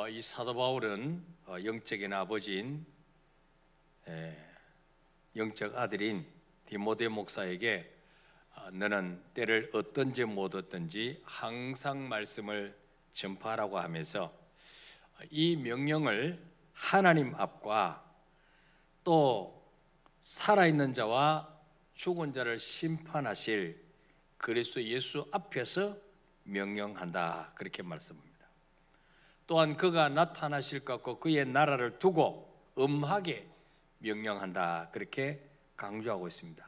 이 사도 바울은 영적인 아버지인 영적 아들인 디모데 목사에게 너는 때를 얻든지 못 얻든지 항상 말씀을 전파하라고 하면서 이 명령을 하나님 앞과 또 살아있는 자와 죽은 자를 심판하실 그리스도 예수 앞에서 명령한다, 그렇게 말씀합니다. 또한 그가 나타나실 것 같고 그의 나라를 두고 엄하게 명령한다, 그렇게 강조하고 있습니다.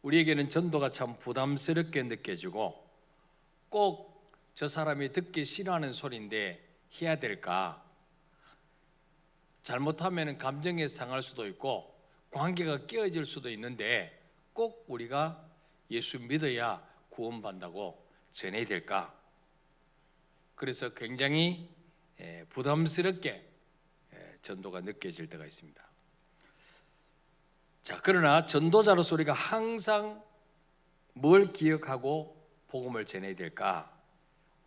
우리에게는 전도가 참 부담스럽게 느껴지고 꼭 저 사람이 듣기 싫어하는 소리인데 해야 될까? 잘못하면 감정에 상할 수도 있고 관계가 깨어질 수도 있는데 꼭 우리가 예수 믿어야 구원받는다고 전해야 될까? 그래서 굉장히 부담스럽게 전도가 느껴질 때가 있습니다. 자, 그러나 전도자로서 우리가 항상 뭘 기억하고 복음을 전해야 될까?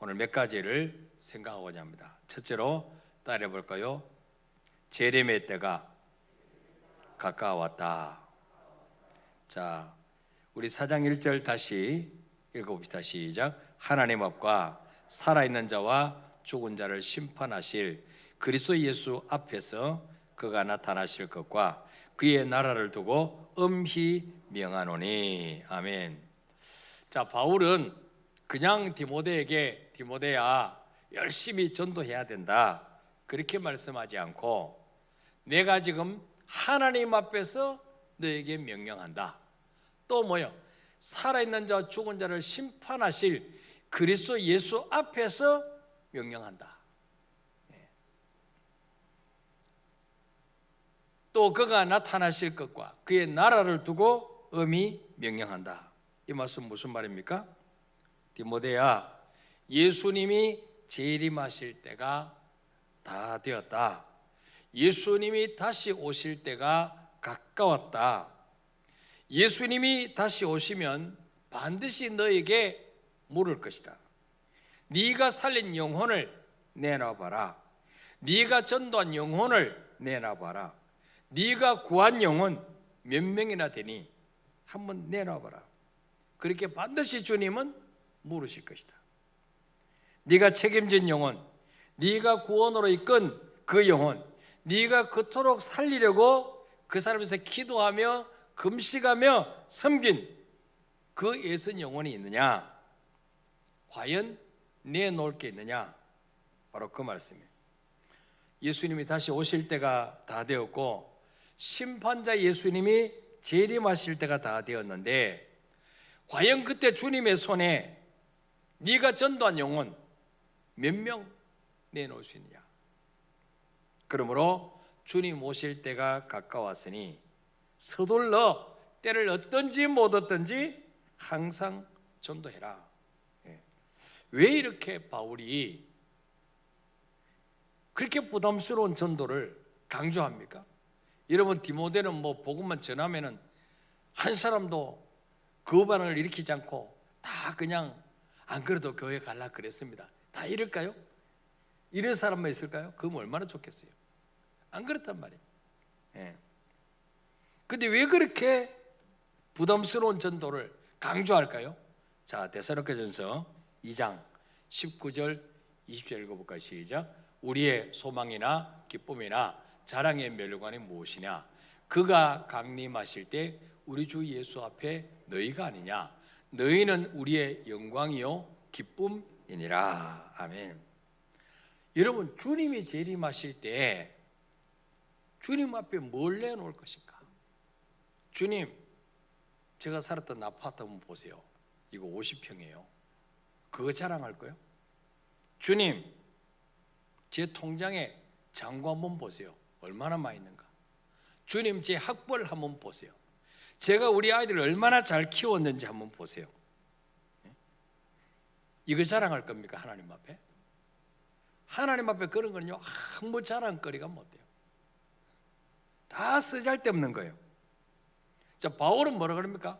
오늘 몇 가지를 생각하고자 합니다. 첫째로 따라해 볼까요? 재림의 때가 가까웠다. 자, 우리 4장 1절 다시 읽어봅시다. 시작. 하나님 앞과 살아있는 자와 죽은 자를 심판하실 그리스도 예수 앞에서 그가 나타나실 것과 그의 나라를 두고 엄히 명하노니. 아멘. 자, 바울은 그냥 디모데에게 디모데야 열심히 전도해야 된다, 그렇게 말씀하지 않고 내가 지금 하나님 앞에서 너에게 명령한다. 또 뭐요? 살아있는 자와 죽은 자를 심판하실 그리스도 예수 앞에서 명령한다. 또 그가 나타나실 것과 그의 나라를 두고 엄히 명령한다. 이 말씀 무슨 말입니까? 디모데야, 예수님이 재림하실 때가 다 되었다. 예수님이 다시 오실 때가 가까웠다. 예수님이 다시 오시면 반드시 너에게 물을 것이다. 네가 살린 영혼을 내놔봐라. 네가 전도한 영혼을 내놔봐라. 네가 구한 영혼 몇 명이나 되니 한번 내놔봐라. 그렇게 반드시 주님은 물으실 것이다. 네가 책임진 영혼, 네가 구원으로 이끈 그 영혼, 네가 그토록 살리려고 그 사람에서 기도하며 금식하며 섬긴 그 애쓴 영혼이 있느냐? 과연 내놓을 게 있느냐? 바로 그 말씀이에요. 예수님이 다시 오실 때가 다 되었고 심판자 예수님이 재림하실 때가 다 되었는데 과연 그때 주님의 손에 네가 전도한 영혼 몇 명 내놓을 수 있느냐? 그러므로 주님 오실 때가 가까웠으니 서둘러 때를 얻든지 못 얻든지 항상 전도해라. 왜 이렇게 바울이 그렇게 부담스러운 전도를 강조합니까? 여러분, 디모데는 뭐 복음만 전하면은 한 사람도 그 반응을 일으키지 않고 다 그냥 안 그래도 교회 갈라 그랬습니다. 다 이럴까요? 이런 사람만 있을까요? 그럼 얼마나 좋겠어요. 안 그렇단 말이에요. 근데 왜 그렇게 부담스러운 전도를 강조할까요? 자, 데살로니가전서 2장 19절 20절 읽어볼까요? 시작. 우리의 소망이나 기쁨이나 자랑의 멸관이 무엇이냐? 그가 강림하실 때 우리 주 예수 앞에 너희가 아니냐? 너희는 우리의 영광이요 기쁨이니라. 아멘. 여러분, 주님이 재림하실 때 주님 앞에 뭘 내놓을 것인가? 주님, 제가 살았던 아파트 한번 보세요. 이거 50평이에요. 그거 자랑할 거예요? 주님, 제 통장에 잔고 한번 보세요. 얼마나 많이 있는가? 주님, 제 학벌 한번 보세요. 제가 우리 아이들을 얼마나 잘 키웠는지 한번 보세요. 이거 자랑할 겁니까? 하나님 앞에? 하나님 앞에 그런 거는요 아무 자랑거리가 못 돼요. 다 쓰잘데없는 거예요. 자, 바울은 뭐라 그럽니까?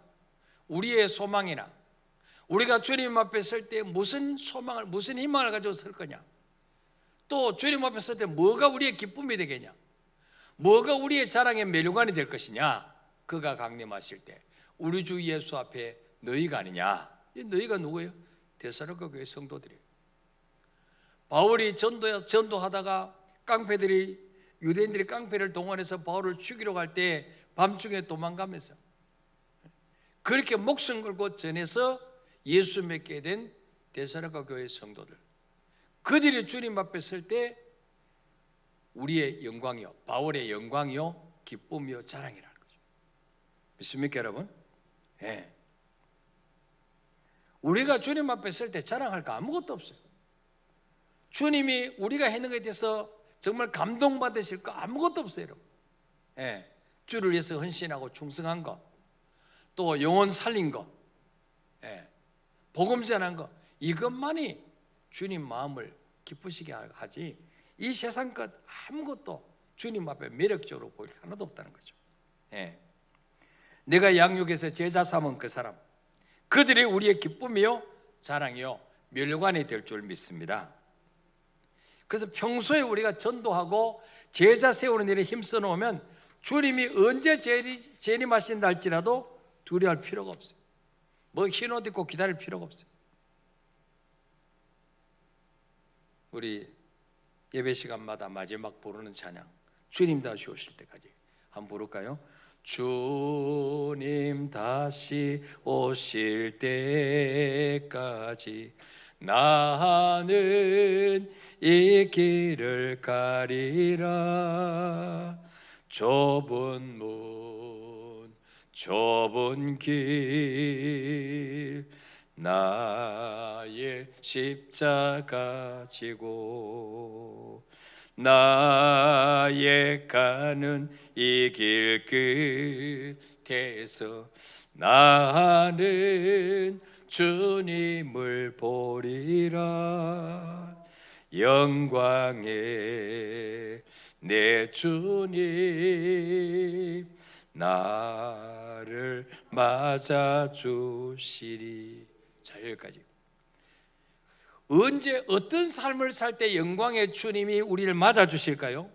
우리의 소망이나 우리가 주님 앞에 설 때 무슨 소망을, 무슨 희망을 가지고 설 거냐? 또 주님 앞에 설 때 뭐가 우리의 기쁨이 되겠냐? 뭐가 우리의 자랑의 면류관이 될 것이냐? 그가 강림하실 때 우리 주 예수 앞에 너희가 아니냐? 이 너희가 누구예요? 데살로니가 교회 성도들이에요. 바울이 전도하다가 유대인들이 깡패를 동원해서 바울을 죽이러 갈 때 밤중에 도망가면서 그렇게 목숨 걸고 전해서 예수 믿게 된 데살로니가 교회 성도들, 그들이 주님 앞에 설 때 우리의 영광이요, 바울의 영광이요, 기쁨이요, 자랑이라는 거죠. 믿습니까 여러분? 네. 우리가 주님 앞에 설 때 자랑할 거 아무것도 없어요. 주님이 우리가 했는 것에 대해서 정말 감동받으실 거 아무것도 없어요 여러분. 네. 주를 위해서 헌신하고 충성한 거, 또 영혼 살린 거, 복음 전한 거, 이것만이 주님 마음을 기쁘시게 하지 이 세상 것 아무것도 주님 앞에 매력적으로 보일 하나도 없다는 거죠. 내가 양육에서 제자 삼은 그 사람, 그들이 우리의 기쁨이요 자랑이요 면류관이 될 줄 믿습니다. 그래서 평소에 우리가 전도하고 제자 세우는 일에 힘써 놓으면 주님이 언제 재림하신다 할지라도 두려워할 필요가 없어요. 뭐 흰 옷 입고 기다릴 필요가 없어요. 우리 예배 시간마다 마지막 부르는 찬양, 주님 다시 오실 때까지 한번 부를까요? 주님 다시 오실 때까지 나는 이 길을 가리라. 좁은 문, 좁은 길, 나의 십자가 지고 나의 가는 이 길 끝에서 나는 주님을 보리라. 영광의 내 주님 나를 맞아주시리. 자, 여기까지. 언제 어떤 삶을 살 때 영광의 주님이 우리를 맞아주실까요?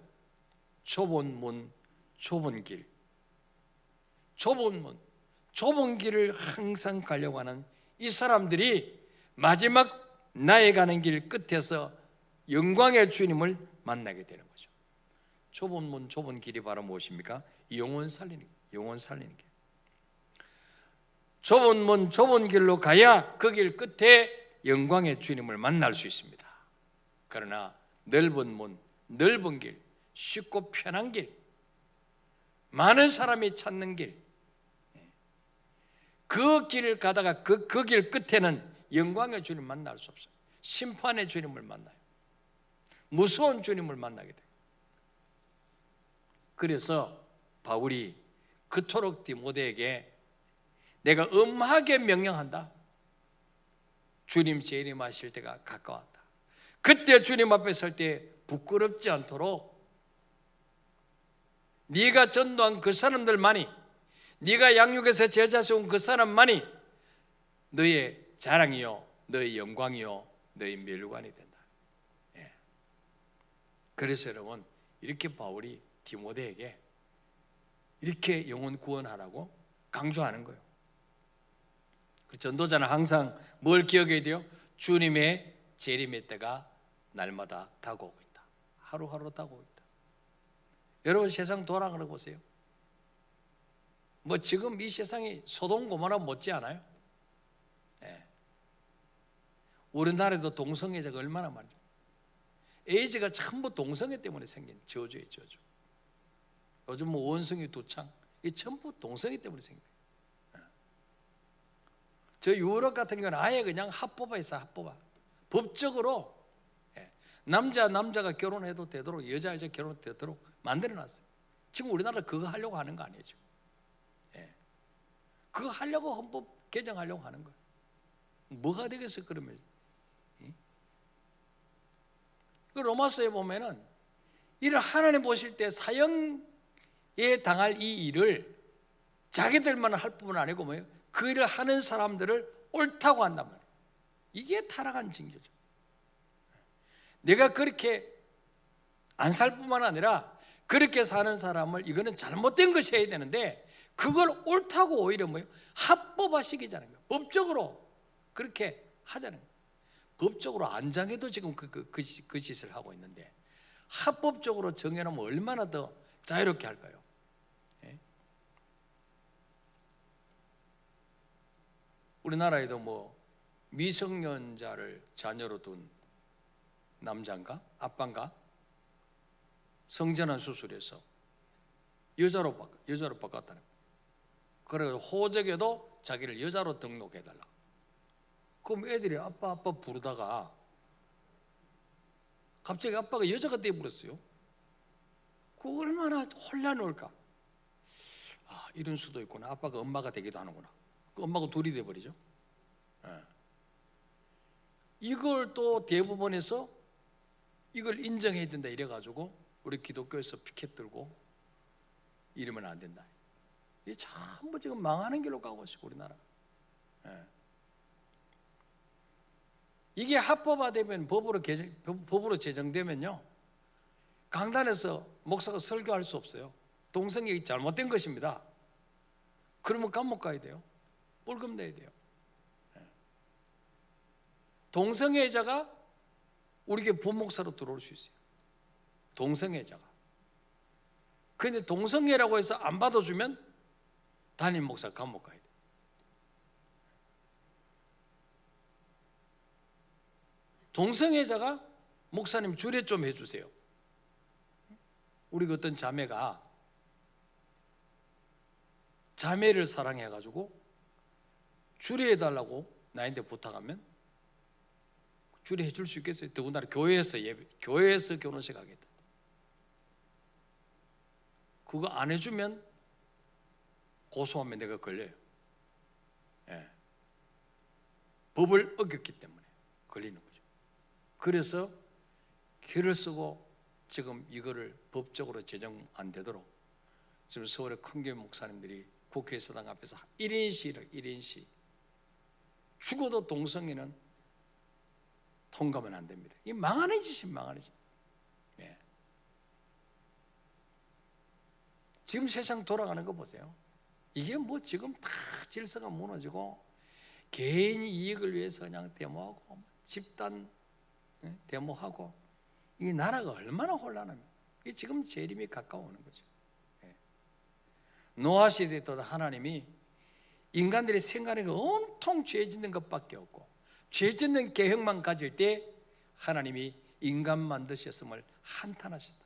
좁은 문, 좁은 길, 좁은 문, 좁은 길을 항상 가려고 하는 이 사람들이 마지막 나의 가는 길 끝에서 영광의 주님을 만나게 되는 거죠. 좁은 문, 좁은 길이 바로 무엇입니까? 영혼 살리는 길. 좁은 문, 좁은 길로 가야 그 길 끝에 영광의 주님을 만날 수 있습니다. 그러나 넓은 문, 넓은 길, 쉽고 편한 길, 많은 사람이 찾는 길, 그 길을 가다가 그 길 끝에는 영광의 주님을 만날 수 없어요. 심판의 주님을 만나요. 무서운 주님을 만나게 돼요. 그래서 바울이 그토록 디모데에게 내가 엄하게 명령한다. 주님 재림하실 때가 가까웠다. 그때 주님 앞에 설 때 부끄럽지 않도록 네가 전도한 그 사람들만이, 네가 양육에서 제자 세운 그 사람만이 너의 자랑이요, 너의 영광이요, 너의 면류관이 된다. 그래서 여러분, 이렇게 바울이 디모데에게 이렇게 영혼 구원하라고 강조하는 거예요. 전도자는 항상 뭘 기억해야 돼요? 주님의 재림의 때가 날마다 다가오고 있다. 하루하루 다가오고 있다. 여러분, 세상 돌아가는 거 보세요. 뭐 지금 이 세상이 소돔 고모라 못지 않아요? 우리나라에도 동성애자가 얼마나 많죠. 에이즈가 전부 동성애 때문에 생긴 저주예요, 저주. 요즘 뭐 원성이 두창, 이 전부 동성애 때문에 생긴 거예요. 저 유럽 같은 경우는 아예 그냥 합법화 있어, 합법화. 법적으로 남자가 결혼해도 되도록, 여자 결혼해도 되도록 만들어놨어요. 지금 우리나라 그거 하려고 하는 거 아니죠? 그거 하려고 헌법 개정하려고 하는 거예요. 뭐가 되겠어 그러면? 그 로마서에 보면은 이를 하나님 보실 때 사형에 당할 이 일을 자기들만 할 뿐만 아니고 뭐예요? 그 일을 하는 사람들을 옳다고 한단 말이에요. 이게 타락한 징조죠. 내가 그렇게 안 살 뿐만 아니라 그렇게 사는 사람을 이거는 잘못된 것이 해야 되는데 그걸 옳다고 오히려 뭐예요? 합법화시키자는 거예요. 법적으로 그렇게 하자는 거예요. 법적으로 안 정해도 지금 그 짓을 하고 있는데 합법적으로 정해놓으면 얼마나 더 자유롭게 할까요? 예? 우리나라에도 뭐 미성년자를 자녀로 둔 남자인가? 아빠인가? 성전환 수술해서 여자로 바꿨다는 거예요. 그래서 호적에도 자기를 여자로 등록해달라. 그럼 애들이 아빠 부르다가 갑자기 아빠가 여자가 되어버렸어요. 그 얼마나 혼란할까? 아, 이런 수도 있구나. 아빠가 엄마가 되기도 하는구나. 그 엄마가 둘이 돼버리죠. 예. 이걸 또 대법원에서 이걸 인정해야 된다 이래가지고 우리 기독교에서 피켓 들고 이러면 안 된다. 이게 전부 지금 망하는 길로 가고 있어요, 우리나라. 예. 이게 합법화되면 법으로 제정되면요, 강단에서 목사가 설교할 수 없어요. 동성애가 잘못된 것입니다. 그러면 감옥 가야 돼요. 벌금 내야 돼요. 예. 동성애자가 우리 교회 부목사로 들어올 수 있어요. 동성애자가. 그런데 동성애라고 해서 안 받아주면 담임 목사 감옥 가야 돼요. 동성애자가 목사님 주례 좀 해주세요. 우리 어떤 자매가 자매를 사랑해가지고 주례해달라고 나한테 부탁하면 주례해 줄 수 있겠어요? 더군다나 교회에서 결혼식 하겠다. 그거 안 해주면 고소하면 내가 걸려요. 예. 법을 어겼기 때문에 걸리는 거죠. 그래서 글을 쓰고 지금 이거를 법적으로 제정 안 되도록 지금 서울의 큰교회 목사님들이 국회의사당 앞에서 1인 시위를 1인 시 죽어도 동성애는 통과하면 안 됩니다. 이 망하는 짓이 망하는 짓. 예. 지금 세상 돌아가는 거 보세요. 이게 뭐 지금 다 질서가 무너지고 개인 이익을 위해서 그냥 데모하고 집단 데모하고 이 나라가 얼마나 혼란합니까? 이게 지금 재림이 가까워오는 거죠. 예. 노아 시대 때도 하나님이 인간들이 생각하는 거 온통 죄 짓는 것밖에 없고 죄 짓는 계획만 가질 때 하나님이 인간 만드셨음을 한탄하셨다.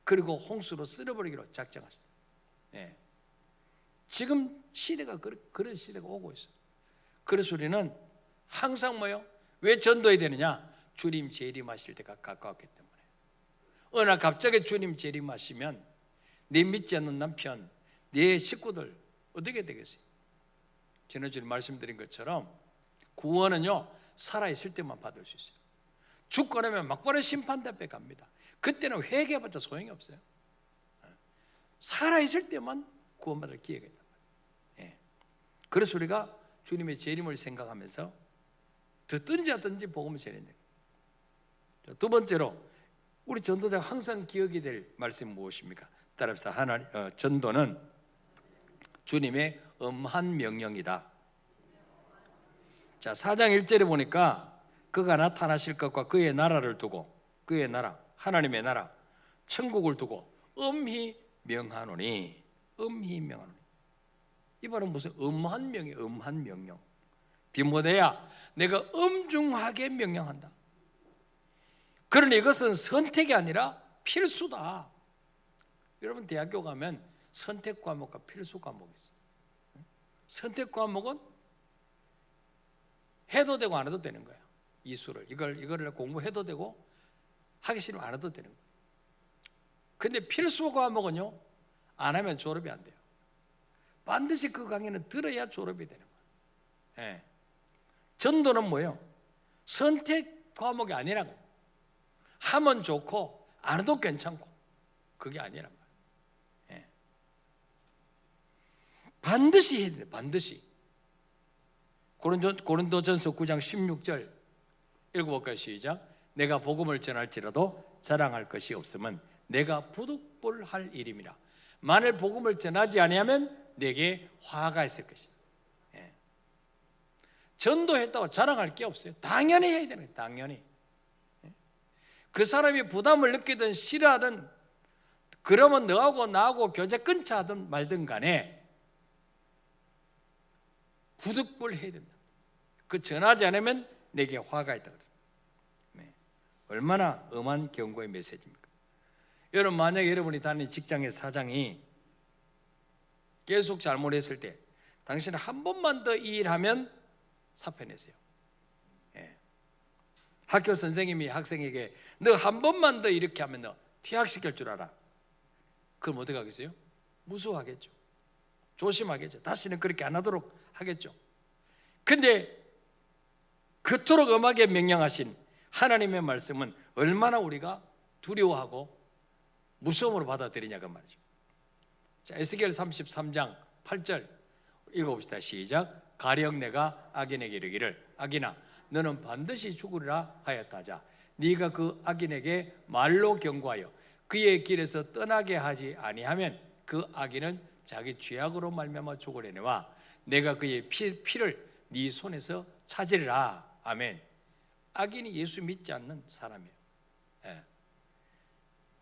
그리고 홍수로 쓸어버리기로 작정하셨다. 예. 지금 시대가 그런 시대가 오고 있어요. 그래서 우리는 항상 뭐요? 왜 전도해야 되느냐? 주님 재림하실 때가 가까웠기 때문에. 어느 날 갑자기 주님 재림하시면 내 믿지 않는 남편, 내 식구들 어떻게 되겠어요? 지난주에 말씀드린 것처럼 구원은요 살아있을 때만 받을 수 있어요. 죽고 나면 막바로 심판대 앞에 갑니다. 그때는 회개해봤자 소용이 없어요. 살아있을 때만 구원받을 기회가 있단 말이에요. 예. 그래서 우리가 주님의 재림을 생각하면서 듣든지 하든지 복음을 전해야 돼요. 두 번째로 우리 전도자가 항상 기억이 될 말씀이 무엇입니까? 따라합시다. 전도는 주님의 엄한 명령이다. 자, 4장 1절에 보니까 그가 나타나실 것과 그의 나라를 두고, 그의 나라, 하나님의 나라, 천국을 두고 엄히 명하노니. 엄히 명하노니. 이 말은 무슨 엄한 명이에요? 엄한 명령. 디모데야, 내가 엄중하게 명령한다. 그러니 이것은 선택이 아니라 필수다. 여러분 대학교 가면 선택 과목과 필수 과목이 있어요. 선택 과목은 해도 되고 안 해도 되는 거야. 이수를 이거를 공부해도 되고 하기 싫으면 안 해도 되는 거예요. 근데 필수 과목은요 안 하면 졸업이 안 돼요. 반드시 그 강의는 들어야 졸업이 되는 거예요. 예. 전도는 뭐예요? 선택 과목이 아니라고. 하면 좋고 안 해도 괜찮고 그게 아니란 말이에요. 예. 반드시 해야 돼요. 반드시. 고린도전서 9장 16절 읽어볼까요? 시작. 내가 복음을 전할지라도 자랑할 것이 없으면 내가 부득불할 일임이라. 만일 복음을 전하지 아니하면 내게 화가 있을 것이다. 예. 전도했다고 자랑할 게 없어요. 당연히 해야 되는 거예요. 당연히. 예. 그 사람이 부담을 느끼든 싫어하든 그러면 너하고 나하고 교제 끊자 하든 말든 간에 부득불 해야 된다. 그 전하지 않으면 내게 화가 있다. 네. 얼마나 엄한 경고의 메시지입니까? 여러분, 만약에 여러분이 다니는 직장의 사장이 계속 잘못했을 때 당신은 한 번만 더 이 일하면 사표 내세요. 예. 학교 선생님이 학생에게 너 한 번만 더 이렇게 하면 너 퇴학시킬 줄 알아. 그럼 어떻게 하겠어요? 무서워하겠죠. 조심하겠죠. 다시는 그렇게 안 하도록 하겠죠. 근데 그토록 엄하게 명령하신 하나님의 말씀은 얼마나 우리가 두려워하고 무서움으로 받아들이냐고 말이죠. 자, 에스겔 33장 8절 읽어봅시다. 시작. 가령 내가 악인에게 이르기를 악인아 너는 반드시 죽으리라 하였다 하자 네가 그 악인에게 말로 경고하여 그의 길에서 떠나게 하지 아니하면 그 악인은 자기 죄악으로 말미암아 죽으려니와 내가 그의 피를 네 손에서 찾으리라. 아멘. 악인이 예수 믿지 않는 사람이에요. 예.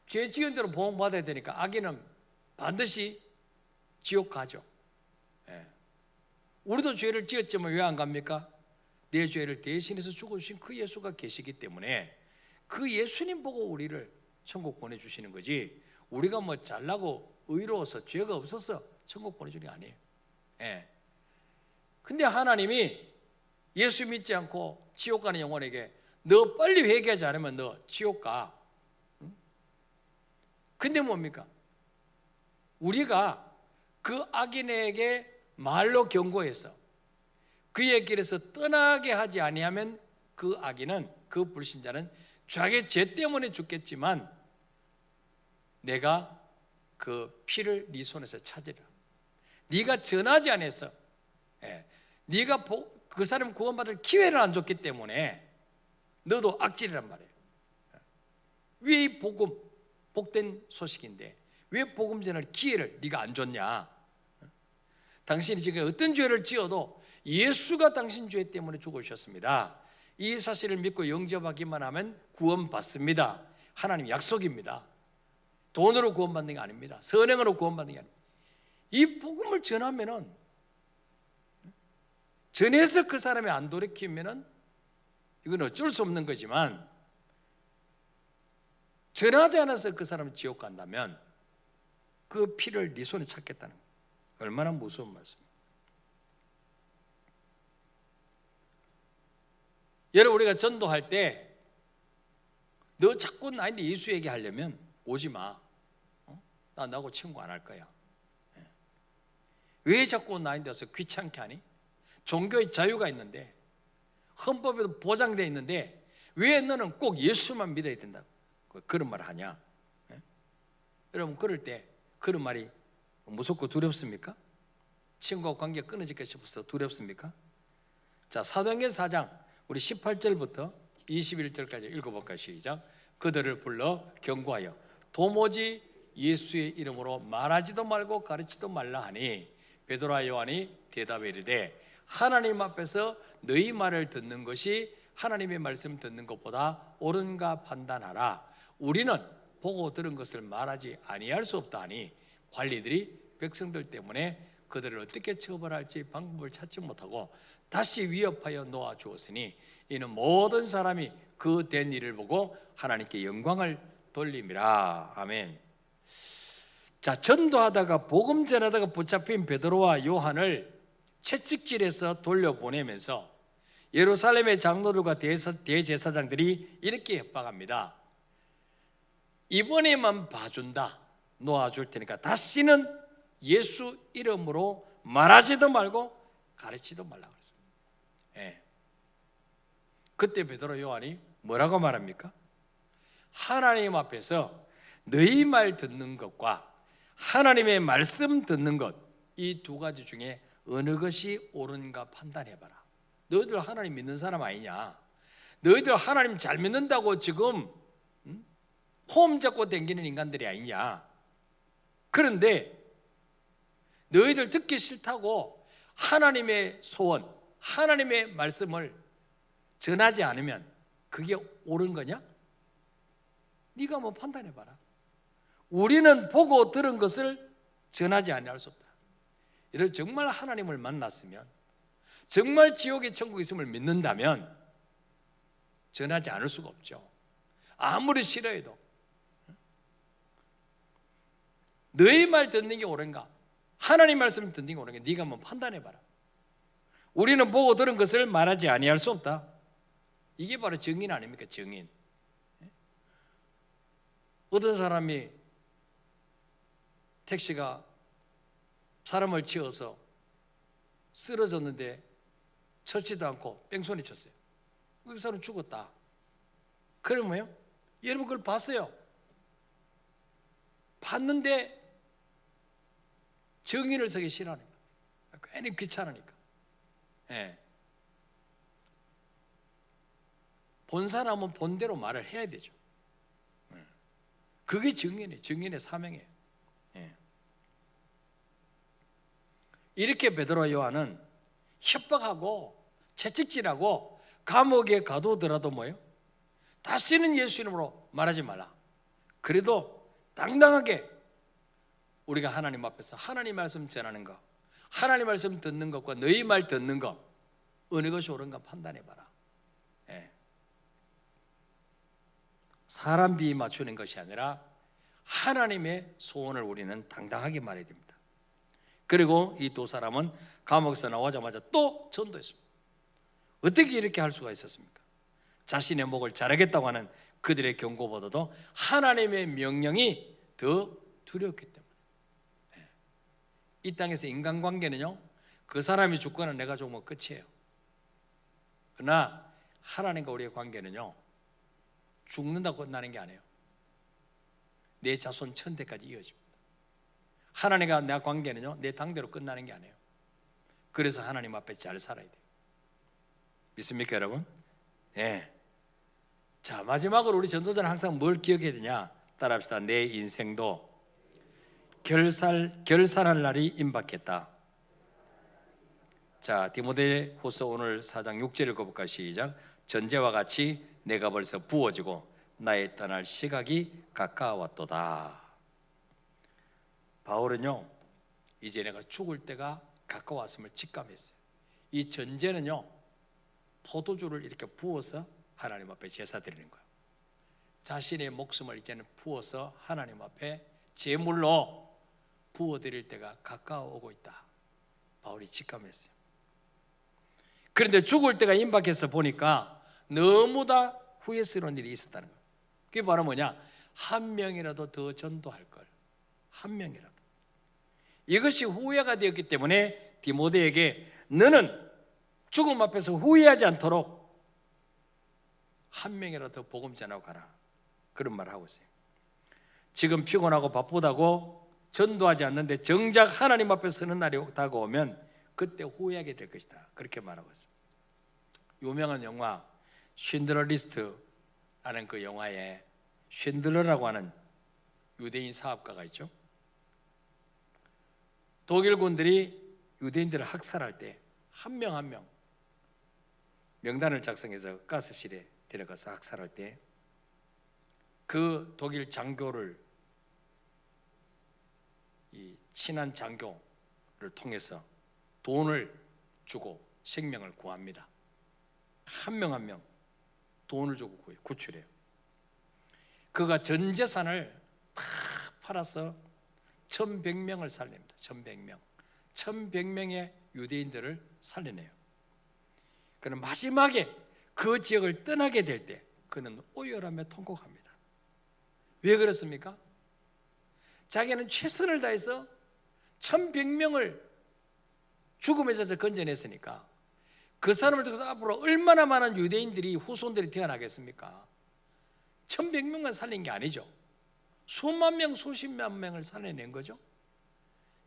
죄 지은 대로 보응받아야 되니까 악인은 반드시 지옥 가죠. 예. 우리도 죄를 지었지만 왜 안 갑니까? 내 죄를 대신해서 죽어주신 그 예수가 계시기 때문에 그 예수님 보고 우리를 천국 보내주시는 거지 우리가 뭐 잘나고 의로워서 죄가 없어서 천국 보내주는 게 아니에요. 예. 근데 하나님이 예수 믿지 않고 지옥 가는 영혼에게 너 빨리 회개하지 않으면 너 지옥 가. 응? 근데 뭡니까? 우리가 그 악인에게 말로 경고해서 그의 길에서 떠나게 하지 아니하면 그 악인은 그 불신자는 자기 죄 때문에 죽겠지만 내가 그 피를 네 손에서 찾으리라. 네가 전하지 않았어. 예. 네가 그 사람 구원받을 기회를 안 줬기 때문에 너도 악질이란 말이에요. 왜 이 복음 복된 소식인데 왜 복음 전할 기회를 네가 안 줬냐? 당신이 지금 어떤 죄를 지어도 예수가 당신 죄 때문에 죽으셨습니다. 이 사실을 믿고 영접하기만 하면 구원받습니다. 하나님 약속입니다. 돈으로 구원받는 게 아닙니다. 선행으로 구원받는 게 아닙니다. 이 복음을 전하면은 전해서 그 사람이 안 돌이키면은 이건 어쩔 수 없는 거지만 전하지 않아서 그 사람이 지옥 간다면 그 피를 네 손에 찾겠다는 거예요. 얼마나 무서운 말씀입니다. 여러분 우리가 전도할 때 너 자꾸 나한테 예수 얘기하려면 오지 마. 나 나하고 친구 안 할 거야. 왜 자꾸 나한테 와서 귀찮게 하니? 종교의 자유가 있는데 헌법에도 보장되어 있는데 왜 너는 꼭 예수만 믿어야 된다고 그런 말을 하냐? 여러분 그럴 때 그런 말이 무섭고 두렵습니까? 친구와 관계 끊어질까 싶어서 두렵습니까? 자, 사도행전 4장 우리 18절부터 21절까지 읽어볼까요? 시작. 그들을 불러 경고하여 도무지 예수의 이름으로 말하지도 말고 가르치지도 말라 하니 베드로와 요한이 대답해 이르되 하나님 앞에서 너희 말을 듣는 것이 하나님의 말씀 듣는 것보다 옳은가 판단하라. 우리는 보고 들은 것을 말하지 아니할 수 없다 하니 관리들이 백성들 때문에 그들을 어떻게 처벌할지 방법을 찾지 못하고 다시 위협하여 놓아 주었으니 이는 모든 사람이 그 된 일을 보고 하나님께 영광을 돌림이라. 아멘. 자, 전도하다가 복음 전하다가 붙잡힌 베드로와 요한을 채찍질해서 돌려보내면서 예루살렘의 장로들과 대제사장들이 이렇게 협박합니다. 이번에만 봐준다. 놓아줄 테니까 다시는 예수 이름으로 말하지도 말고 가르치지도 말라고 했습니다. 예. 그때 베드로 요한이 뭐라고 말합니까? 하나님 앞에서 너희 말 듣는 것과 하나님의 말씀 듣는 것 이 두 가지 중에 어느 것이 옳은가 판단해봐라. 너희들 하나님 믿는 사람 아니냐? 너희들 하나님 잘 믿는다고 지금 폼 잡고 댕기는 인간들이 아니냐? 그런데 너희들 듣기 싫다고 하나님의 소원, 하나님의 말씀을 전하지 않으면 그게 옳은 거냐? 네가 한번 판단해봐라. 우리는 보고 들은 것을 전하지 아니할 수 없다. 이런 정말 하나님을 만났으면, 정말 지옥에 천국에 있음을 믿는다면 전하지 않을 수가 없죠. 아무리 싫어해도. 너희 말 듣는 게 옳은가? 하나님 말씀 듣는 게 옳은가? 네가 한번 판단해봐라. 우리는 보고 들은 것을 말하지 아니할 수 없다. 이게 바로 증인 아닙니까? 증인. 어떤 사람이 택시가 사람을 치어서 쓰러졌는데 쳐지도 않고 뺑소니 쳤어요. 그 사람 죽었다. 그러면요? 여러분 그걸 봤어요. 봤는데 증인을 서기 싫어하니까. 괜히 귀찮으니까. 예. 본 사람은 본대로 말을 해야 되죠. 그게 증인이에요. 증인의 사명이에요. 예. 이렇게 베드로와 요한은 협박하고 채찍질하고 감옥에 가두더라도 뭐예요? 다시는 예수 이름으로 말하지 말라. 그래도 당당하게 우리가 하나님 앞에서 하나님 말씀 전하는 것, 하나님 말씀 듣는 것과 너희 말 듣는 것, 어느 것이 옳은가 판단해봐라. 예. 사람 비위 맞추는 것이 아니라 하나님의 소원을 우리는 당당하게 말해야 됩니다. 그리고 이 두 사람은 감옥에서 나오자마자 또 전도했습니다. 어떻게 이렇게 할 수가 있었습니까? 자신의 목을 자르겠다고 하는 그들의 경고보다도 하나님의 명령이 더 두려웠기 때문에. 이 땅에서 인간관계는요, 그 사람이 죽거나 내가 죽으면 끝이에요. 그러나 하나님과 우리의 관계는요, 죽는다고 끝나는 게 아니에요. 내 자손 천대까지 이어집니다. 하나님과 내 관계는요, 내 당대로 끝나는 게 아니에요. 그래서 하나님 앞에 잘 살아야 돼요. 믿습니까, 여러분? 예. 자, 마지막으로 우리 전도자는 항상 뭘 기억해야 되냐? 따라합시다. 내 인생도 결산할 날이 임박했다. 자, 디모데후서 오늘 4장 6절 읽어볼까? 시작. 전제와 같이 내가 벌써 부어지고 나의 떠날 시각이 가까웠도다. 바울은요, 이제 내가 죽을 때가 가까웠음을 직감했어요. 이 전제는요, 포도주를 이렇게 부어서 하나님 앞에 제사 드리는 거예요. 자신의 목숨을 이제는 부어서 하나님 앞에 제물로 부어드릴 때가 가까워오고 있다. 바울이 직감했어요. 그런데 죽을 때가 임박해서 보니까 너무나 후회스러운 일이 있었다는 거예요. 그게 바로 뭐냐? 한 명이라도 더 전도할 걸. 한 명이라도. 이것이 후회가 되었기 때문에 디모데에게 너는 죽음 앞에서 후회하지 않도록 한 명이라도 더 복음 전하고 가라. 그런 말을 하고 있어요. 지금 피곤하고 바쁘다고 전도하지 않는데 정작 하나님 앞에 서는 날이 다가오면 그때 후회하게 될 것이다. 그렇게 말하고 있습니다. 유명한 영화 쉰들러 리스트라는 그 영화에 쉰들러라고 하는 유대인 사업가가 있죠. 독일 군들이 유대인들을 학살할 때 한 명 한 명 명단을 작성해서 가스실에 데려가서 학살할 때 그 독일 장교를, 이 친한 장교를 통해서 돈을 주고 생명을 구합니다. 한 명 한 명 돈을 주고 구출해요. 그가 전 재산을 다 팔아서 1100명을 살립니다. 1100명. 1100명의 유대인들을 살려내요. 그는 마지막에 그 지역을 떠나게 될 때 그는 오열함에 통곡합니다. 왜 그렇습니까? 자기는 최선을 다해서 1100명을 죽음의 자에서 건져냈으니까 그 사람을 통해서 앞으로 얼마나 많은 유대인들이 후손들이 태어나겠습니까? 1100명만 살린 게 아니죠. 수만 명, 수십만 명을 살려낸 거죠.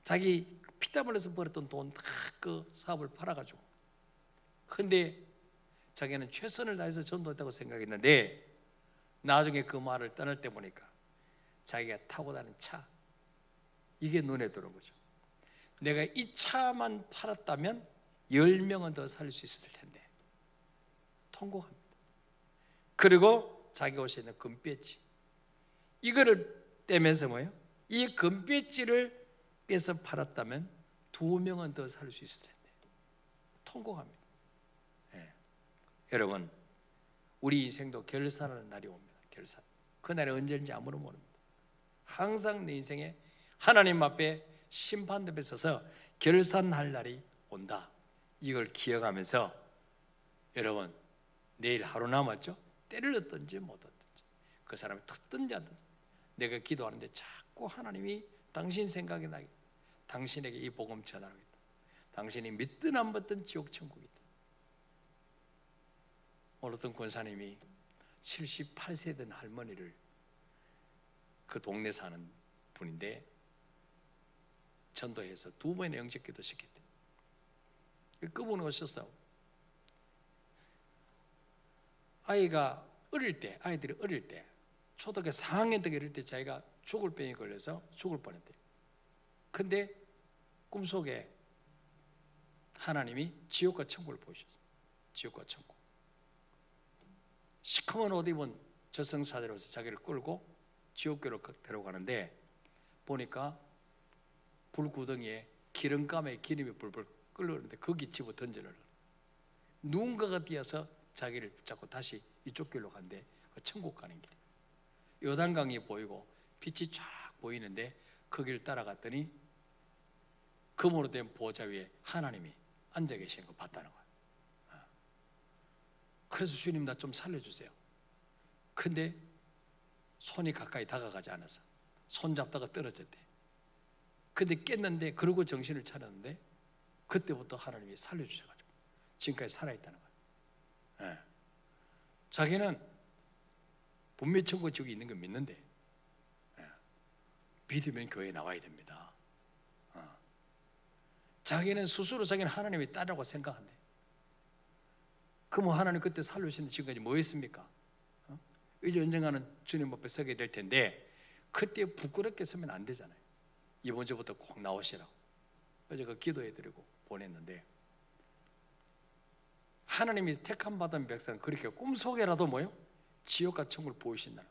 자기 피땀 흘려서 벌었던 돈 다 그 사업을 팔아가지고. 근데 자기는 최선을 다해서 전도했다고 생각했는데 나중에 그 말을 떠날 때 보니까 자기가 타고 다니는 차, 이게 눈에 들어온 거죠. 내가 이 차만 팔았다면 10명은 더 살릴 수 있을 텐데 통곡합니다. 그리고 자기 옷에 있는 금배지, 이거를 떼면서 뭐예요? 이 금배지를 빼서 팔았다면 2명은 더 살릴 수 있을 텐데 통곡합니다. 예. 여러분, 우리 인생도 결산하는 날이 옵니다. 결산. 그날이 언제인지 아무도 모릅니다. 항상 내 인생에 하나님 앞에 심판대에 서서 결산할 날이 온다. 이걸 기억하면서 여러분, 내일 하루 남았죠? 때를 얻든지 못 얻든지, 그 사람이 듣든지 안 듣든지, 내가 기도하는데 자꾸 하나님이 당신 생각이 나게, 당신에게 이 복음 전하겠다, 당신이 믿든 안 믿든 지옥 천국이다. 어떤 권사님이 78세 된 할머니를, 그 동네 사는 분인데 전도해서 2번의 영접기도 시켰대. 그분은 오셨어. 아이들이 어릴 때 초등학교 4학년 때 이럴 때 자기가 죽을 병에 걸려서 죽을 뻔했대. 근데 꿈속에 하나님이 지옥과 천국을 보여주셨어요. 지옥과 천국. 시커먼 옷 입은 저승사자로서 자기를 끌고 지옥교로 데려가는데 보니까 불구덩이에 기름감에 기름이 불불 끓는데 거기 집어 던져놓으라. 누군가가 뛰어서 자기를 붙잡고 다시 이쪽 길로 간대. 천국 가는 길. 요단강이 보이고 빛이 쫙 보이는데 거기를 따라갔더니 금으로 된 보좌 위에 하나님이 앉아 계신 거 봤다는 거야. 그래서 주님, 나 좀 살려주세요. 근데 손이 가까이 다가가지 않아서 손 잡다가 떨어졌대. 근데 깼는데, 그러고 정신을 차렸는데 그때부터 하나님이 살려주셔가지고 지금까지 살아있다는 거야. 예. 자기는 분명히 천국 지옥이 있는 걸 믿는데, 예, 믿으면 교회에 나와야 됩니다. 자기는 스스로 자기는 하나님의 딸이라고 생각한대. 그럼 하나님 그때 살려주시는 지금까지 뭐 했습니까? 이제 언젠가는 주님 앞에 서게 될 텐데 그때 부끄럽게 서면 안 되잖아요. 이번 주부터 꼭 나오시라고. 그래서 그 기도해드리고 보냈는데, 하나님이 택함 받은 백성은 그렇게 꿈속에라도 뭐요? 지옥과 천국을 보이신다는.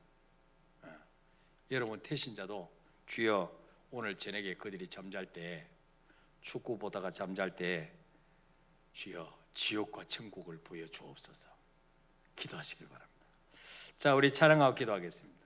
여러분 태신자도 주여, 오늘 저녁에 그들이 잠잘 때, 축구 보다가 잠잘 때 주여 지옥과 천국을 보여주옵소서 기도하시길 바랍니다. 자, 우리 찬양하고 기도하겠습니다.